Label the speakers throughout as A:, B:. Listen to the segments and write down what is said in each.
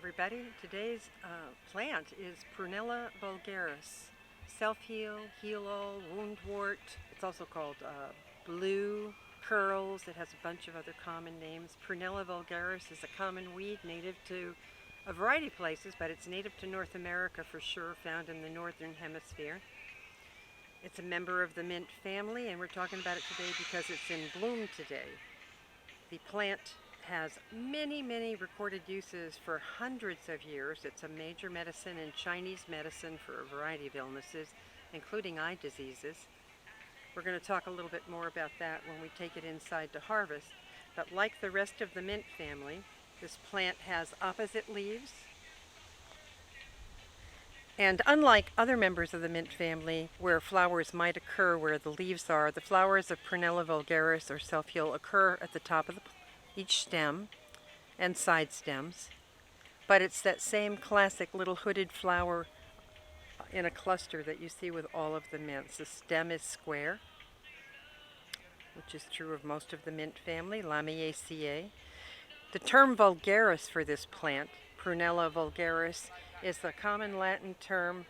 A: everybody. Today's plant is Prunella vulgaris. Self-heal, heal-all, wound wort. It's also called blue curls. It has a bunch of other common names. Prunella vulgaris is a common weed native to a variety of places, but it's native to North America for sure, found in the northern hemisphere. It's a member of the mint family, and we're talking about it today because it's in bloom today. The plant has many recorded uses for hundreds of years. It's a major medicine in Chinese medicine for a variety of illnesses, including eye diseases. We're going to talk a little bit more about that when we take it inside to harvest. But like the rest of the mint family, this plant has opposite leaves. And unlike other members of the mint family, where flowers might occur where the leaves are, the flowers of Prunella vulgaris or self-heal occur at the top of each stem and side stems. But it's that same classic little hooded flower in a cluster that you see with all of the mints. The stem is square, which is true of most of the mint family, Lamiaceae. The term vulgaris for this plant, Prunella vulgaris, is the common Latin term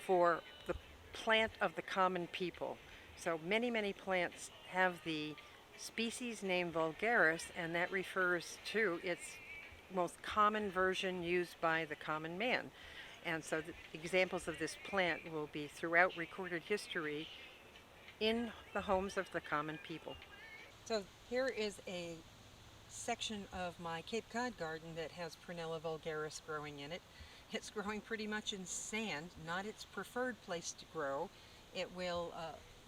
A: for the plant of the common people. So many plants have the species name vulgaris, and that refers to its most common version used by the common man. And so the examples of this plant will be throughout recorded history in the homes of the common people. So here is a section of my Cape Cod garden that has Prunella vulgaris growing in it. It's growing pretty much in sand, not its preferred place to grow. It will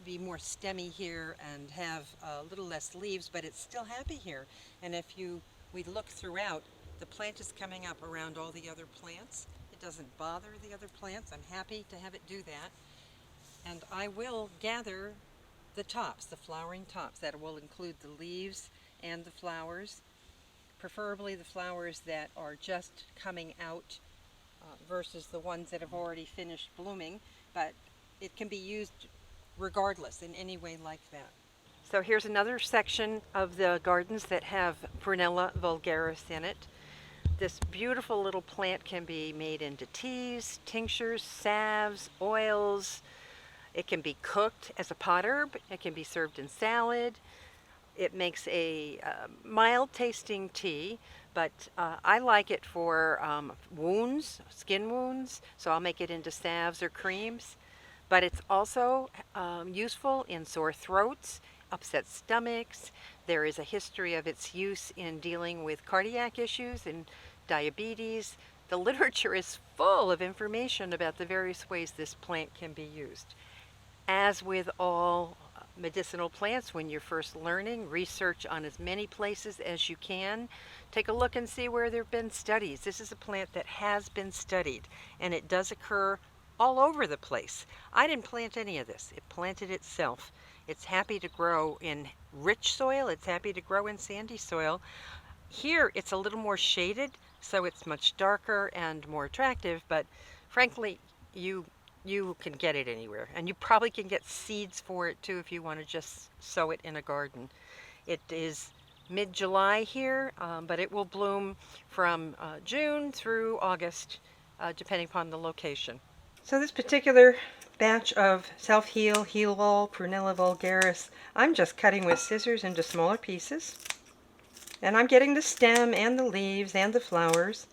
A: be more stemmy here and have a little less leaves, but it's still happy here. And if we look throughout, the plant is coming up around all the other plants. It doesn't bother the other plants. I'm happy to have it do that. And I will gather the tops, the flowering tops. That will include the leaves and the flowers, preferably the flowers that are just coming out versus the ones that have already finished blooming, but it can be used regardless in any way like that. So here's another section of the gardens that have Prunella vulgaris in it. This beautiful little plant can be made into teas, tinctures, salves, oils. It can be cooked as a pot herb. It can be served in salad. It makes a mild tasting tea, but I like it for wounds, skin wounds, so I'll make it into salves or creams. But it's also useful in sore throats, upset stomachs. There is a history of its use in dealing with cardiac issues and diabetes. The literature is full of information about the various ways this plant can be used. As with all medicinal plants, when you're first learning, research on as many places as you can. Take a look and see where there have been studies. This is a plant that has been studied, and it does occur all over the place. I didn't plant any of this. It planted itself. It's happy to grow in rich soil. It's happy to grow in sandy soil. Here it's a little more shaded, so it's much darker and more attractive, but frankly, you can get it anywhere, and you probably can get seeds for it too if you want to just sow it in a garden. It is mid-July here, but it will bloom from June through August, depending upon the location. So this particular batch of self-heal, heal-all, Prunella vulgaris, I'm just cutting with scissors into smaller pieces, and I'm getting the stem and the leaves and the flowers.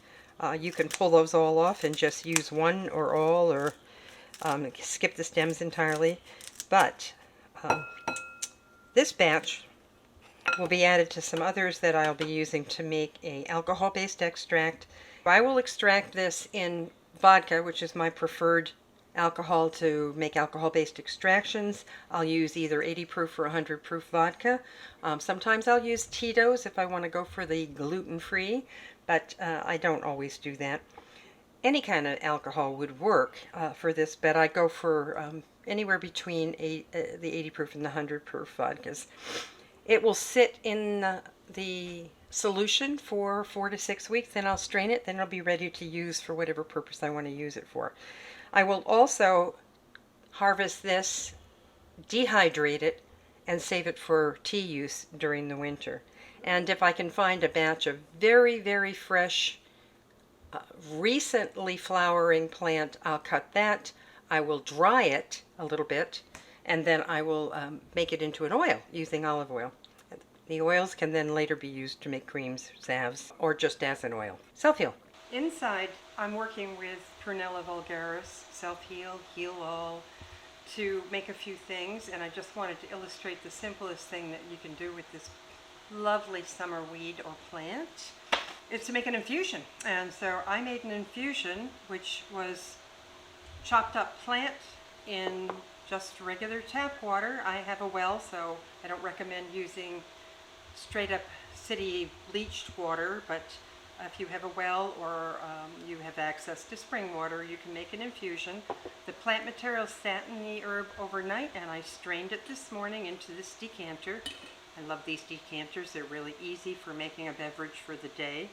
A: You can pull those all off and just use one or all, or skip the stems entirely, but this batch will be added to some others that I'll be using to make a alcohol-based extract. I will extract this in vodka, which is my preferred alcohol to make alcohol-based extractions. I'll use either 80 proof or 100 proof vodka. Sometimes I'll use Tito's if I want to go for the gluten-free, but I don't always do that. Any kind of alcohol would work for this, but I go for anywhere between the 80 proof and the 100 proof vodkas. It will sit in the solution for 4 to 6 weeks, then I'll strain it, then it'll be ready to use for whatever purpose I want to use it for. I will also harvest this, dehydrate it, and save it for tea use during the winter. And if I can find a batch of very fresh recently flowering plant, I'll cut that. I will dry it a little bit, and then I will make it into an oil using olive oil. The oils can then later be used to make creams, salves, or just as an oil. Self-heal. Inside, I'm working with Prunella Vulgaris, Self-Heal, Heal All, to make a few things, and I just wanted to illustrate the simplest thing that you can do with this lovely summer weed or plant. It's to make an infusion. And so I made an infusion, which was chopped up plant in just regular tap water. I have a well, so I don't recommend using straight up city bleached water, but if you have a well or you have access to spring water, you can make an infusion. The plant material sat in the herb overnight, and I strained it this morning into this decanter. I love these decanters. They're really easy for making a beverage for the day.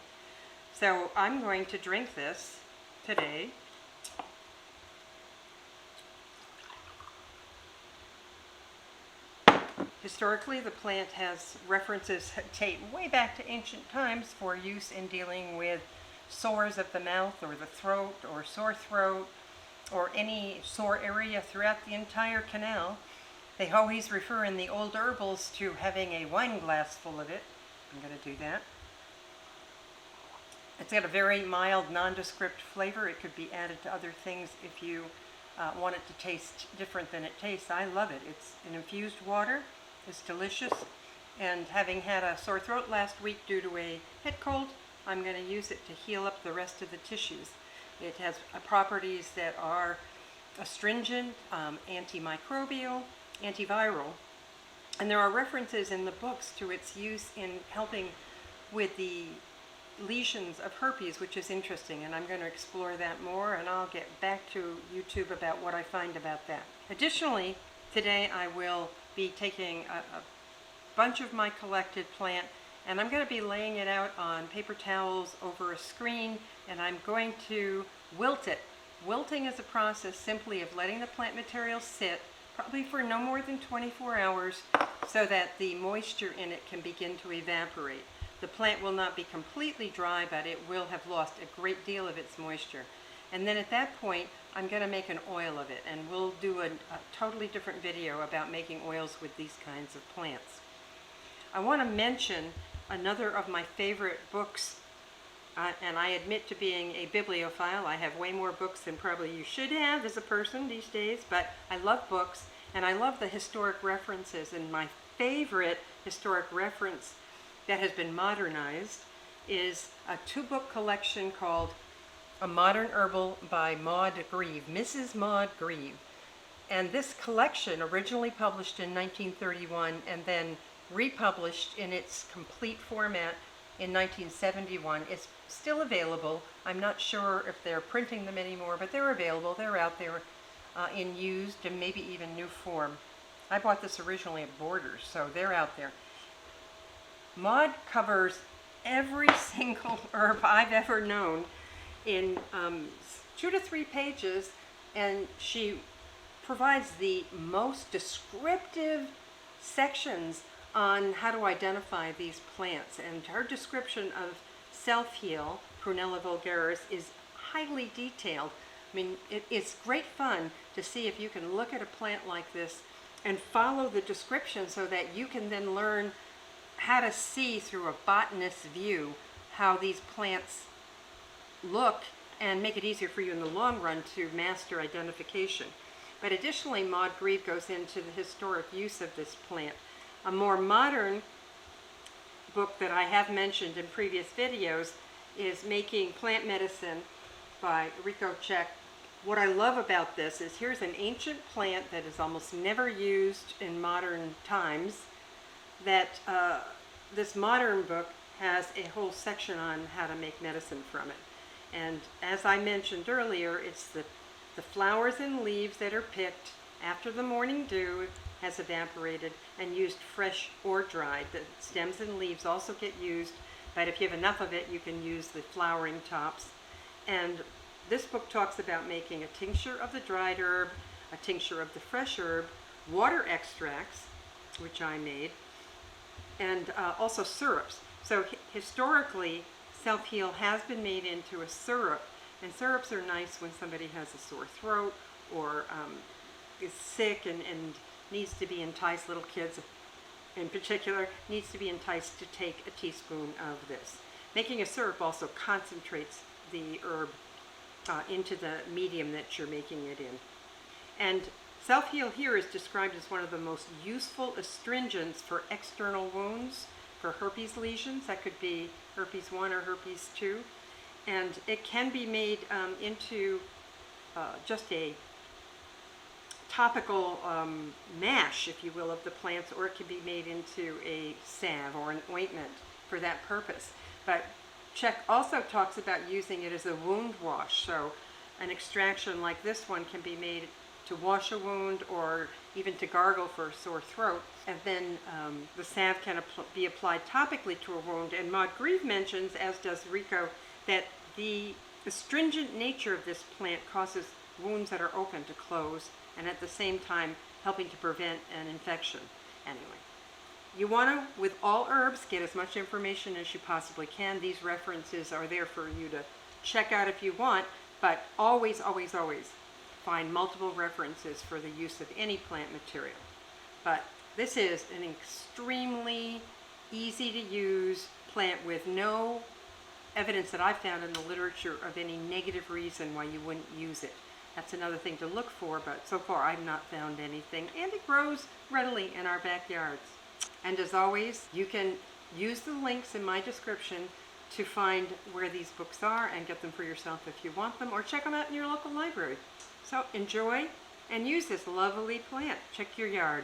A: So I'm going to drink this today. Historically, the plant has references that date way back to ancient times for use in dealing with sores of the mouth or the throat or sore throat or any sore area throughout the entire canal. They always refer in the old herbals to having a wine glass full of it. I'm going to do that. It's got a very mild, nondescript flavor. It could be added to other things if you want it to taste different than it tastes. I love it. It's an infused water. It's delicious. And having had a sore throat last week due to a head cold, I'm going to use it to heal up the rest of the tissues. It has properties that are astringent, antimicrobial, antiviral, and there are references in the books to its use in helping with the lesions of herpes, which is interesting, and I'm going to explore that more, and I'll get back to YouTube about what I find about that. Additionally, today I will be taking a bunch of my collected plant, and I'm going to be laying it out on paper towels over a screen, and I'm going to wilt it. Wilting is a process simply of letting the plant material sit probably for no more than 24 hours so that the moisture in it can begin to evaporate. The plant will not be completely dry, but it will have lost a great deal of its moisture. And then at that point, I'm going to make an oil of it, and we'll do a totally different video about making oils with these kinds of plants. I want to mention another of my favorite books, and I admit to being a bibliophile. I have way more books than probably you should have as a person these days, but I love books, and I love the historic references, and my favorite historic reference that has been modernized is a two-book collection called A Modern Herbal by Maud Grieve, Mrs. Maud Grieve. And this collection, originally published in 1931 and then republished in its complete format in 1971, is still available. I'm not sure if they're printing them anymore, but they're available. They're out there in used and maybe even new form. I bought this originally at Borders, so they're out there. Maud covers every single herb I've ever known in 2 to 3 pages, and she provides the most descriptive sections on how to identify these plants. And her description of Self-Heal, Prunella Vulgaris, is highly detailed. I mean, it's great fun to see if you can look at a plant like this and follow the description so that you can then learn how to see through a botanist's view how these plants look and make it easier for you in the long run to master identification. But additionally, Maud Grieve goes into the historic use of this plant. A more modern book that I have mentioned in previous videos is Making Plant Medicine by Rico Czech. What I love about this is here's an ancient plant that is almost never used in modern times, that this modern book has a whole section on how to make medicine from it. And as I mentioned earlier, it's the flowers and leaves that are picked after the morning dew has evaporated and used fresh or dried. The stems and leaves also get used, but if you have enough of it, you can use the flowering tops. And this book talks about making a tincture of the dried herb, a tincture of the fresh herb, water extracts, which I made, and also syrups. So historically, Self-Heal has been made into a syrup And syrups are nice when somebody has a sore throat or is sick and needs to be enticed, little kids in particular, needs to be enticed to take a teaspoon of this. Making a syrup also concentrates the herb into the medium that you're making it in. And Self-Heal here is described as one of the most useful astringents for external wounds, for herpes lesions. That could be herpes 1 or herpes 2. And it can be made into just a topical mash, if you will, of the plants, or it can be made into a salve or an ointment for that purpose. But Czech also talks about using it as a wound wash. So an extraction like this one can be made to wash a wound or even to gargle for a sore throat. And then the salve can be applied topically to a wound. And Maud Grieve mentions, as does Rico, that the astringent nature of this plant causes wounds that are open to close, and at the same time helping to prevent an infection. Anyway, you want to, with all herbs, get as much information as you possibly can. These references are there for you to check out if you want, but always, always, always find multiple references for the use of any plant material. But this is an extremely easy to use plant with no evidence that I've found in the literature of any negative reason why you wouldn't use it. That's another thing to look for, but so far I've not found anything, and it grows readily in our backyards. And as always, you can use the links in my description to find where these books are and get them for yourself if you want them, or check them out in your local library. So enjoy and use this lovely plant. Check your yard.